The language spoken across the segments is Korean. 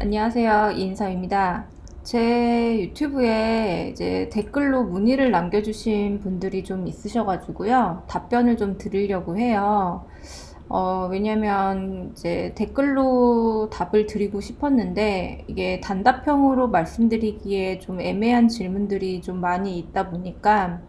안녕하세요. 이인서입니다. 제 유튜브에 이제 댓글로 문의를 남겨주신 분들이 좀 있으셔가지고요. 답변을 좀 드리려고 해요. 왜냐면 이제 댓글로 답을 드리고 싶었는데 이게 단답형으로 말씀드리기에 좀 애매한 질문들이 좀 많이 있다 보니까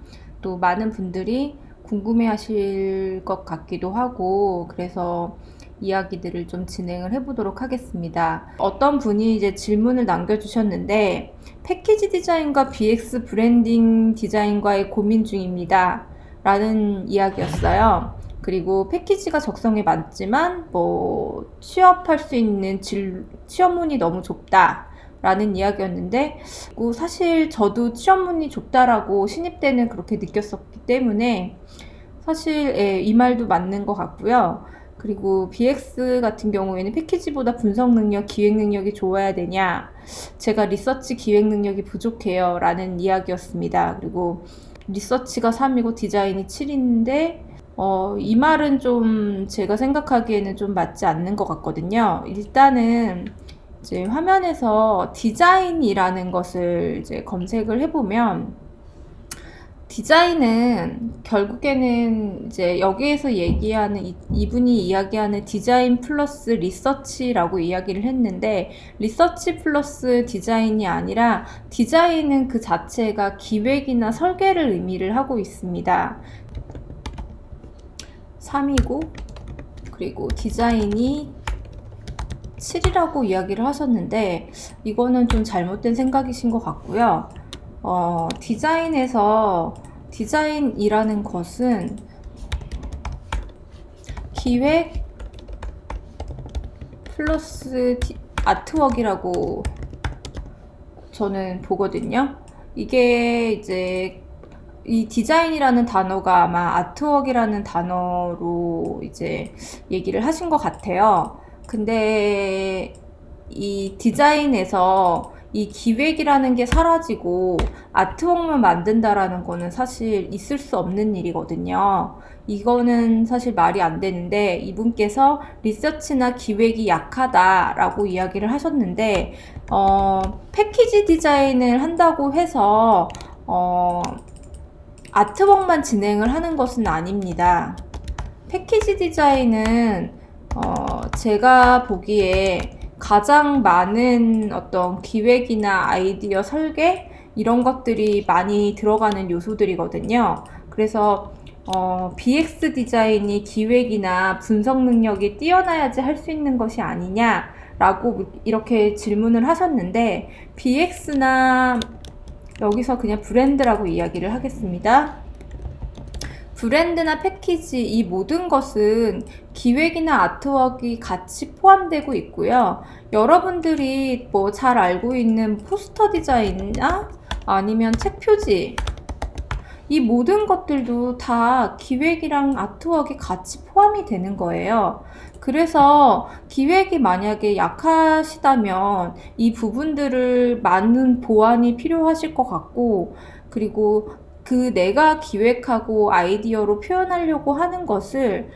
또 많은 분들이 궁금해 하실 것 같기도 하고 그래서 이야기들을 좀 진행을 해보도록 하겠습니다. 어떤 분이 이제 질문을 남겨주셨는데 패키지 디자인과 BX 브랜딩 디자인과의 고민 중입니다. 라는 이야기였어요. 그리고 패키지가 적성에 맞지만 뭐 취업할 수 있는 취업문이 너무 좁다. 라는 이야기였는데 사실 저도 취업문이 좁다라고 신입 때는 그렇게 느꼈었기 때문에 사실 이 말도 맞는 것 같고요. 그리고 BX 같은 경우에는 패키지보다 분석 능력, 기획 능력이 좋아야 되냐? 제가 리서치 기획 능력이 부족해요. 라는 이야기였습니다. 그리고 리서치가 3이고 디자인이 7인데 이 말은 좀 제가 생각하기에는 좀 맞지 않는 것 같거든요. 일단은 이제 화면에서 디자인이라는 것을 이제 검색을 해보면 디자인은 결국에는 이제 여기에서 얘기하는 이분이 이야기하는 디자인 플러스 리서치라고 이야기를 했는데 리서치 플러스 디자인이 아니라 디자인은 그 자체가 기획이나 설계를 의미를 하고 있습니다. 3이고 그리고 디자인이 7이라고 이야기를 하셨는데 이거는 좀 잘못된 생각이신 것 같고요. 디자인이라는 것은 기획 플러스 아트웍이라고 저는 보거든요. 이게 이제 이 디자인이라는 단어가 아마 아트웍이라는 단어로 이제 얘기를 하신 것 같아요. 근데 이 디자인에서 이 기획이라는 게 사라지고 아트웍만 만든다라는 거는 사실 있을 수 없는 일이거든요. 이거는 사실 말이 안 되는데 이분께서 리서치나 기획이 약하다라고 이야기를 하셨는데 패키지 디자인을 한다고 해서 아트웍만 진행을 하는 것은 아닙니다. 패키지 디자인은 제가 보기에 가장 많은 어떤 기획이나 아이디어 설계 이런 것들이 많이 들어가는 요소들이거든요. 그래서 BX 디자인이 기획이나 분석 능력이 뛰어나야지 할 수 있는 것이 아니냐라고 이렇게 질문을 하셨는데 BX나 여기서 그냥 브랜드라고 이야기를 하겠습니다. 브랜드나 패키지 이 모든 것은 기획이나 아트웍이 같이 포함되고 있고요. 여러분들이 뭐 잘 알고 있는 포스터 디자인이나 아니면 책 표지 이 모든 것들도 다 기획이랑 아트웍이 같이 포함이 되는 거예요. 그래서 기획이 만약에 약하시다면 이 부분들을 많은 보완이 필요하실 것 같고 그리고 그 내가 기획하고 아이디어로 표현하려고 하는 것을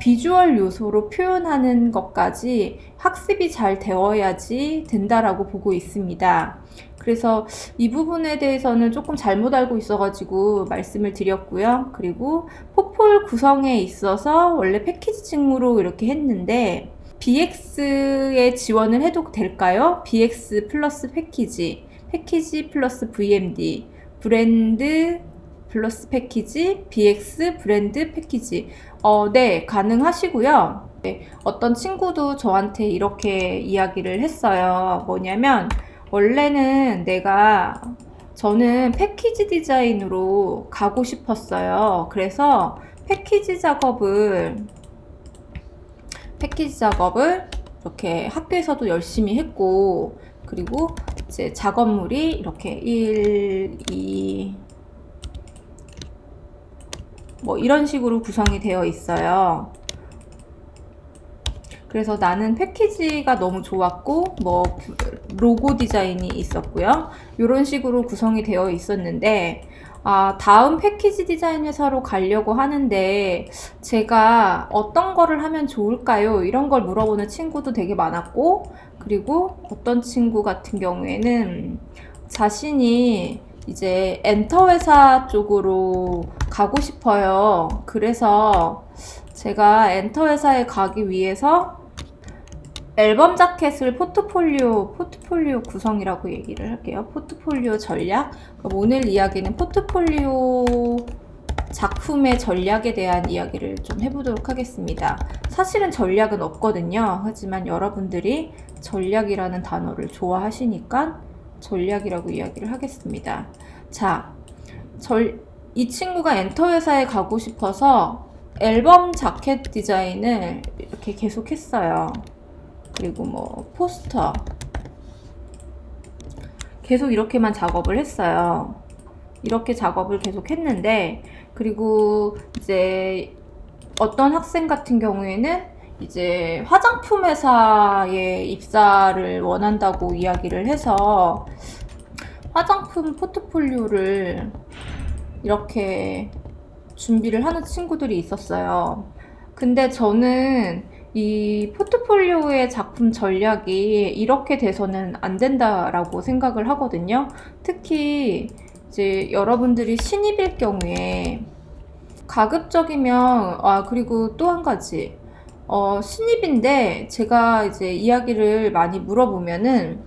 비주얼 요소로 표현하는 것까지 학습이 잘 되어야지 된다라고 보고 있습니다. 그래서 이 부분에 대해서는 조금 잘못 알고 있어가지고 말씀을 드렸고요. 그리고 포폴 구성에 있어서 원래 패키지 직무로 이렇게 했는데 BX에 지원을 해도 될까요? BX 플러스 패키지 플러스 VMD 브랜드 플러스 패키지, BX 브랜드 패키지. 네, 가능하시고요. 네, 어떤 친구도 저한테 이렇게 이야기를 했어요. 뭐냐면, 원래는 저는 패키지 디자인으로 가고 싶었어요. 그래서 패키지 작업을 이렇게 학교에서도 열심히 했고, 그리고 이제 작업물이 이렇게 1, 2, 뭐 이런 식으로 구성이 되어 있어요. 그래서 나는 패키지가 너무 좋았고 뭐 로고 디자인이 있었고요. 이런 식으로 구성이 되어 있었는데 다음 패키지 디자인 회사로 가려고 하는데 제가 어떤 거를 하면 좋을까요? 이런 걸 물어보는 친구도 되게 많았고, 그리고 어떤 친구 같은 경우에는 자신이 이제 엔터 회사 쪽으로 가고 싶어요. 그래서 제가 엔터 회사에 가기 위해서 앨범 자켓을 포트폴리오 구성이라고 얘기를 할게요. 포트폴리오 전략. 그럼 오늘 이야기는 포트폴리오 작품의 전략에 대한 이야기를 좀 해보도록 하겠습니다. 사실은 전략은 없거든요. 하지만 여러분들이 전략이라는 단어를 좋아하시니까 전략이라고 이야기를 하겠습니다. 자, 이 친구가 엔터 회사에 가고 싶어서 앨범 자켓 디자인을 이렇게 계속 했어요. 그리고 뭐 포스터 계속 이렇게만 작업을 했어요. 이렇게 작업을 계속 했는데, 그리고 이제 어떤 학생 같은 경우에는 이제 화장품 회사에 입사를 원한다고 이야기를 해서 화장품 포트폴리오를 이렇게 준비를 하는 친구들이 있었어요. 근데 저는 이 포트폴리오의 작품 전략이 이렇게 돼서는 안 된다라고 생각을 하거든요. 특히 이제 여러분들이 신입일 경우에 가급적이면, 그리고 또 한 가지, 신입인데 제가 이제 이야기를 많이 물어보면은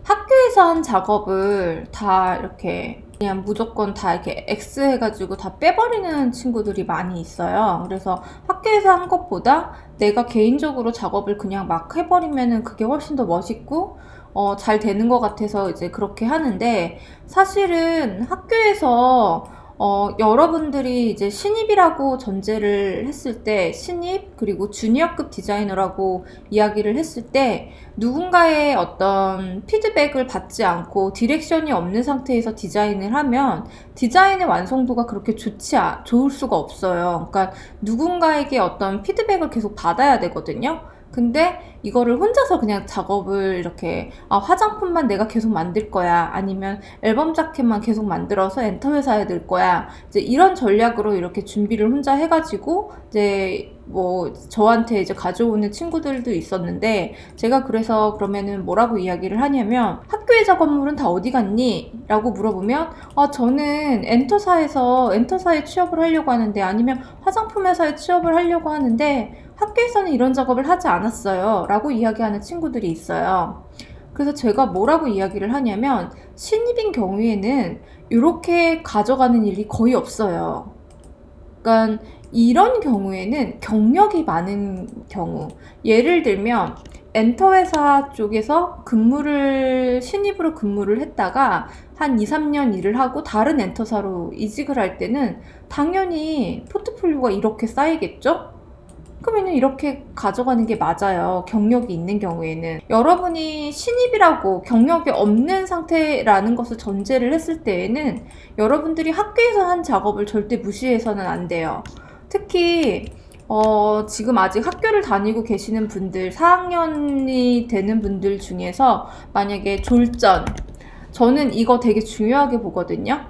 학교에서 한 작업을 다 이렇게 그냥 무조건 다 이렇게 X 해가지고 다 빼버리는 친구들이 많이 있어요. 그래서 학교에서 한 것보다 내가 개인적으로 작업을 그냥 막 해버리면은 그게 훨씬 더 멋있고, 잘 되는 것 같아서 이제 그렇게 하는데, 사실은 학교에서 여러분들이 이제 신입이라고 전제를 했을 때, 신입, 그리고 주니어급 디자이너라고 이야기를 했을 때, 누군가의 어떤 피드백을 받지 않고 디렉션이 없는 상태에서 디자인을 하면 디자인의 완성도가 그렇게 좋을 수가 없어요. 그러니까 누군가에게 어떤 피드백을 계속 받아야 되거든요. 근데 이거를 혼자서 그냥 작업을 이렇게 화장품만 내가 계속 만들 거야, 아니면 앨범 자켓만 계속 만들어서 엔터 회사에 넣을 거야, 이제 이런 전략으로 이렇게 준비를 혼자 해가지고 이제 뭐 저한테 이제 가져오는 친구들도 있었는데, 제가 그래서 그러면은 뭐라고 이야기를 하냐면, 학교의 작업물은 다 어디 갔니? 라고 물어보면 저는 엔터사에 취업을 하려고 하는데, 아니면 화장품 회사에 취업을 하려고 하는데 학교에서는 이런 작업을 하지 않았어요 라고 이야기하는 친구들이 있어요. 그래서 제가 뭐라고 이야기를 하냐면, 신입인 경우에는 이렇게 가져가는 일이 거의 없어요. 그러니까 이런 경우에는 경력이 많은 경우, 예를 들면 엔터 회사 쪽에서 신입으로 근무를 했다가 한 2, 3년 일을 하고 다른 엔터사로 이직을 할 때는 당연히 포트폴리오가 이렇게 쌓이겠죠? 그러면 이렇게 가져가는 게 맞아요. 경력이 있는 경우에는. 여러분이 신입이라고 경력이 없는 상태라는 것을 전제를 했을 때에는 여러분들이 학교에서 한 작업을 절대 무시해서는 안 돼요. 특히 지금 아직 학교를 다니고 계시는 분들, 4학년이 되는 분들 중에서 만약에 저는 이거 되게 중요하게 보거든요.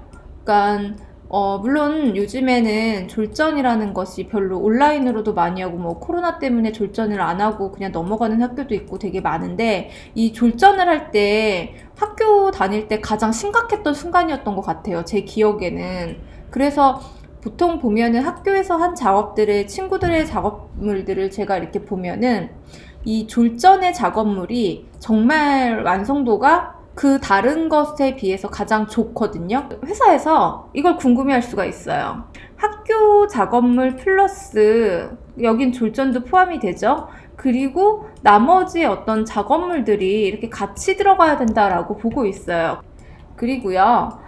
그러니까 물론 요즘에는 졸전이라는 것이 별로 온라인으로도 많이 하고, 뭐 코로나 때문에 졸전을 안 하고 그냥 넘어가는 학교도 있고 되게 많은데, 이 졸전을 할 때 학교 다닐 때 가장 심각했던 순간이었던 것 같아요, 제 기억에는. 그래서 보통 보면은 학교에서 한 친구들의 작업물들을 제가 이렇게 보면은 이 졸전의 작업물이 정말 완성도가 그 다른 것에 비해서 가장 좋거든요. 회사에서 이걸 궁금해할 수가 있어요. 학교 작업물 플러스 여긴 졸전도 포함이 되죠. 그리고 나머지 어떤 작업물들이 이렇게 같이 들어가야 된다라고 보고 있어요. 그리고요,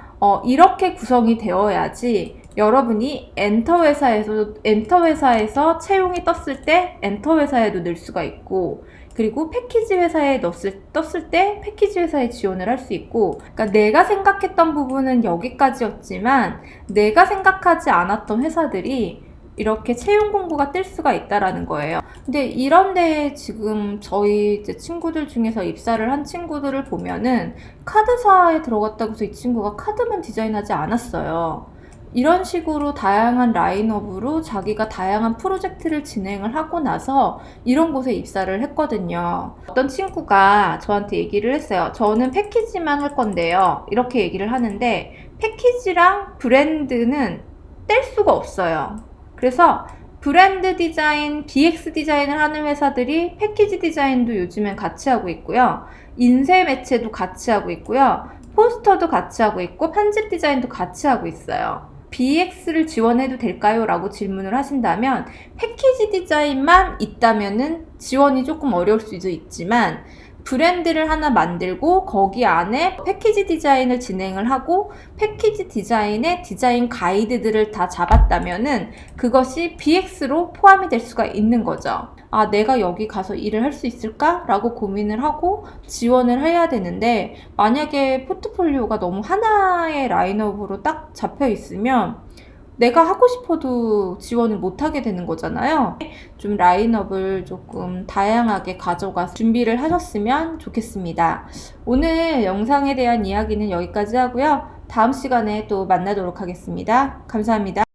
이렇게 구성이 되어야지 여러분이 엔터 회사에서 채용이 떴을 때 엔터 회사에도 넣을 수가 있고, 그리고 패키지 회사에 떴을 때 패키지 회사에 지원을 할 수 있고, 그러니까 내가 생각했던 부분은 여기까지였지만 내가 생각하지 않았던 회사들이 이렇게 채용 공고가 뜰 수가 있다라는 거예요. 근데 이런데 지금 저희 이제 친구들 중에서 입사를 한 친구들을 보면은 카드사에 들어갔다고 해서 이 친구가 카드만 디자인하지 않았어요. 이런 식으로 다양한 라인업으로 자기가 다양한 프로젝트를 진행을 하고 나서 이런 곳에 입사를 했거든요. 어떤 친구가 저한테 얘기를 했어요. 저는 패키지만 할 건데요. 이렇게 얘기를 하는데 패키지랑 브랜드는 뗄 수가 없어요. 그래서 브랜드 디자인, BX 디자인을 하는 회사들이 패키지 디자인도 요즘엔 같이 하고 있고요. 인쇄 매체도 같이 하고 있고요. 포스터도 같이 하고 있고 편집 디자인도 같이 하고 있어요. BX를 지원해도 될까요? 라고 질문을 하신다면 패키지 디자인만 있다면은 지원이 조금 어려울 수도 있지만 브랜드를 하나 만들고 거기 안에 패키지 디자인을 진행을 하고 패키지 디자인의 디자인 가이드들을 다 잡았다면은 그것이 BX로 포함이 될 수가 있는 거죠. 아, 내가 여기 가서 일을 할 수 있을까? 라고 고민을 하고 지원을 해야 되는데 만약에 포트폴리오가 너무 하나의 라인업으로 딱 잡혀 있으면 내가 하고 싶어도 지원을 못 하게 되는 거잖아요. 좀 라인업을 조금 다양하게 가져가서 준비를 하셨으면 좋겠습니다. 오늘 영상에 대한 이야기는 여기까지 하고요. 다음 시간에 또 만나도록 하겠습니다. 감사합니다.